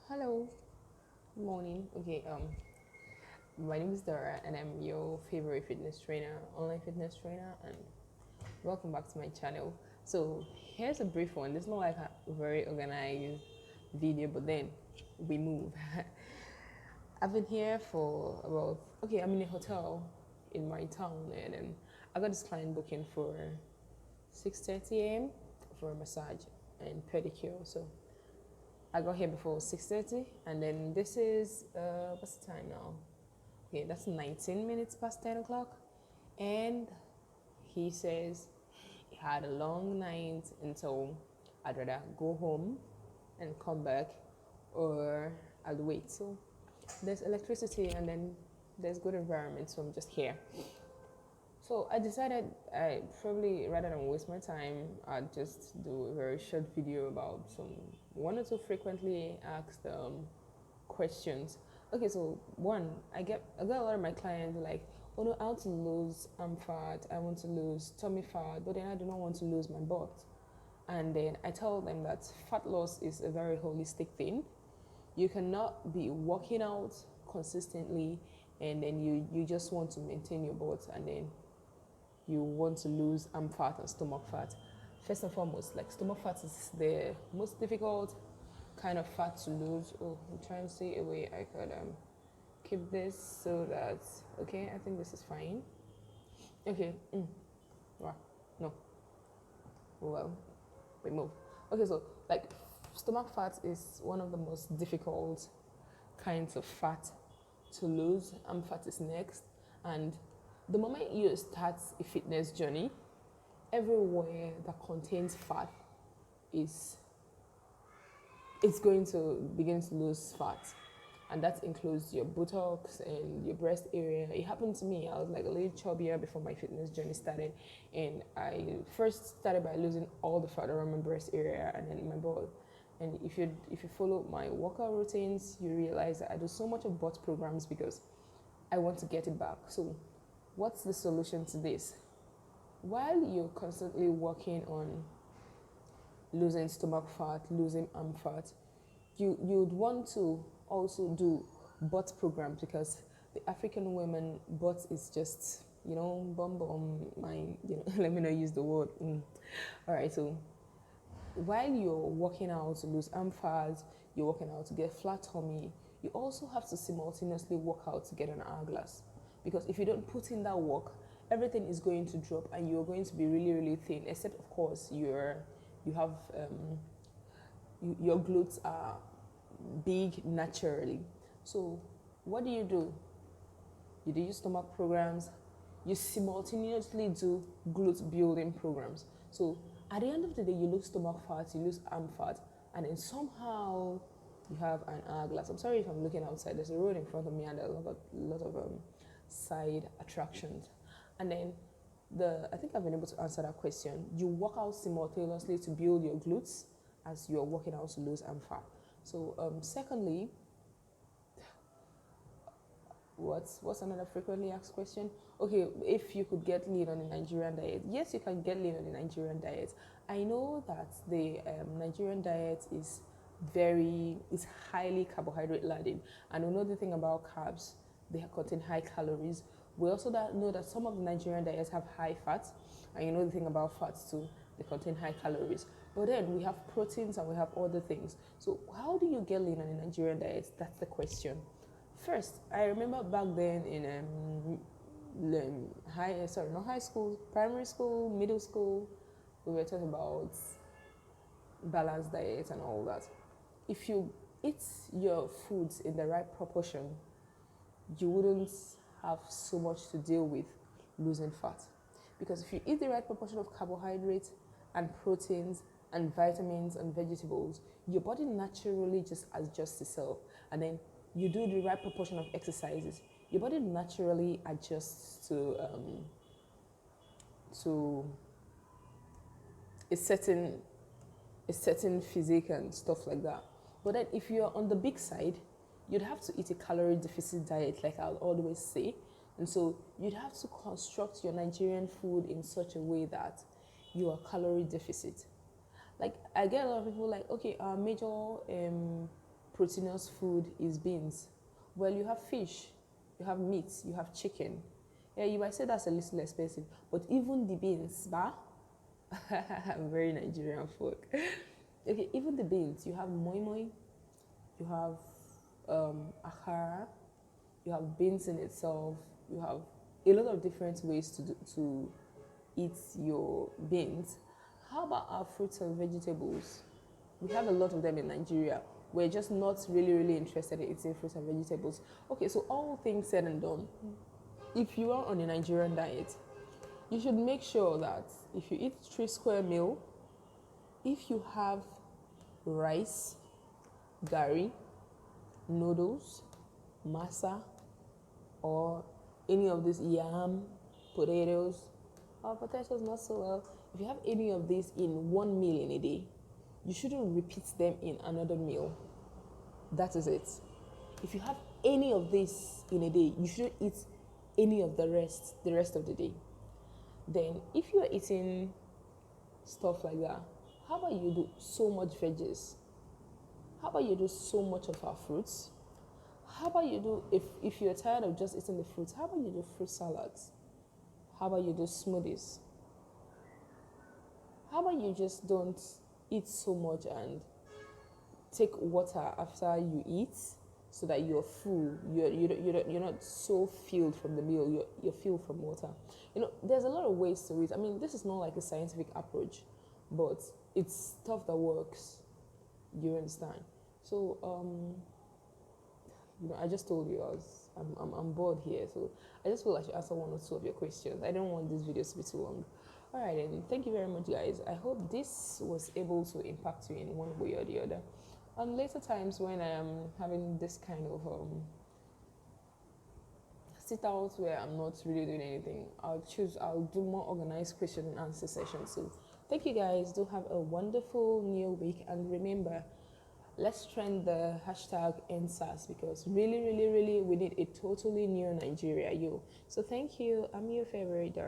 Hello, good morning. Okay, my name is Dora, and I'm your favorite fitness trainer, online fitness trainer, and welcome back to my channel. So here's a brief one. This is not like a very organized video, but then we move. I've been here for about I'm in a hotel in my town, and then I got this client booking for 6:30 a.m. for a massage and pedicure. So I got here before 6:30, and then this is what's the time now? Okay, that's 19 minutes past 10 o'clock, and he says he had a long night, and so I'd rather go home and come back, or I'll wait. So there's electricity, and then there's good environment, so I'm just here. So I decided I probably, rather than waste my time, I'd just do a very short video about some one or two frequently asked questions. Okay, so one, I got a lot of my clients like, oh no, I want to lose arm fat, I want to lose tummy fat, but then I do not want to lose my butt. And then I tell them that fat loss is a very holistic thing. You cannot be working out consistently and then you just want to maintain your butt, and then you want to lose arm fat and stomach fat. First and foremost, like, stomach fat is the most difficult kind of fat to lose. Oh, I'm trying to see a way I could keep this so that, okay, I think this is fine. Okay, wow, no, well, we move. Okay, so like, stomach fat is one of the most difficult kinds of fat to lose. Arm fat is next, and the moment you start a fitness journey, everywhere that contains fat is it's going to begin to lose fat, and that includes your buttocks and your breast area. It happened to me. I was like a little chubbier before my fitness journey started, and I first started by losing all the fat around my breast area and then my butt. And if you follow my workout routines, you realize that I do so much of butt programs because I want to get it back. So what's the solution to this? While you're constantly working on losing stomach fat, losing arm fat, you'd want to also do butt programs, because the African women butt is just, bum bum, my, let me not use the word. All right, so while you're working out to lose arm fat, you're working out to get flat tummy, you also have to simultaneously work out to get an hourglass. Because if you don't put in that work, everything is going to drop and you're going to be really, really thin. Except, of course, you have your glutes are big naturally. So what do? You do your stomach programs, you simultaneously do glute building programs. So at the end of the day, you lose stomach fat, you lose arm fat, and then somehow you have an hourglass. I'm sorry if I'm looking outside. There's a road in front of me, and there's a lot of side attractions. And then I think I've been able to answer that question. You work out simultaneously to build your glutes as you're working out to lose arm fat. So secondly, what's another frequently asked question? Okay, if you could get lean on a Nigerian diet. Yes, you can get lean on a Nigerian diet. I know that the Nigerian diet is highly carbohydrate laden, and we know the thing about carbs, they contain high calories. We also know that some of the Nigerian diets have high fats, and you know the thing about fats too, they contain high calories. But then we have proteins and we have other things. So how do you get lean on a Nigerian diet? That's the question. First, I remember back then in not high school, primary school, middle school, we were talking about balanced diet and all that. If you eat your foods in the right proportion, you wouldn't have so much to deal with losing fat. Because if you eat the right proportion of carbohydrates and proteins and vitamins and vegetables, your body naturally just adjusts itself. And then you do the right proportion of exercises, your body naturally adjusts to a certain physique and stuff like that. But then if you're on the big side, you'd have to eat a calorie deficit diet, like I'll always say. And so you'd have to construct your Nigerian food in such a way that you are calorie deficit. Like, I get a lot of people like, okay, our major proteinous food is beans. Well, you have fish, you have meat, you have chicken. Yeah, you might say that's a little expensive, but even the beans, bah, very Nigerian folk. Okay, even the beans, you have moi moi, you have akara, you have beans in itself, you have a lot of different ways to eat your beans. How about our fruits and vegetables? We have a lot of them in Nigeria. We're just not really interested in eating fruits and vegetables. Okay, so all things said and done, if you are on a Nigerian diet, you should make sure that if you eat 3 square meal, if you have rice, gari, noodles, masa, or any of these yam, potatoes, potatoes not so well. If you have any of these in one meal in a day, you shouldn't repeat them in another meal. That is it. If you have any of this in a day, you shouldn't eat any of the rest of the day. Then if you're eating stuff like that, how about you do so much veggies? How about you do so much of our fruits? How about you do, if you're tired of just eating the fruits, how about you do fruit salads? How about you do smoothies? How about you just don't eat so much and take water after you eat so that you're full. You're not so filled from the meal. You're filled from water. There's a lot of ways to it. I mean, this is not like a scientific approach, but it's stuff that works. You understand? So I just told you I'm bored here, so I just feel like I should answer one or two of your questions. I don't want this video to be too long. All right, and thank you very much, guys. I hope this was able to impact you in one way or the other. On later times when I am having this kind of sit out where I'm not really doing anything, I'll do more organized question and answer sessions. So thank you, guys. Do have a wonderful new week, and remember, let's trend the hashtag #NSAS because really we need a totally new Nigeria. So thank you. I'm your favorite.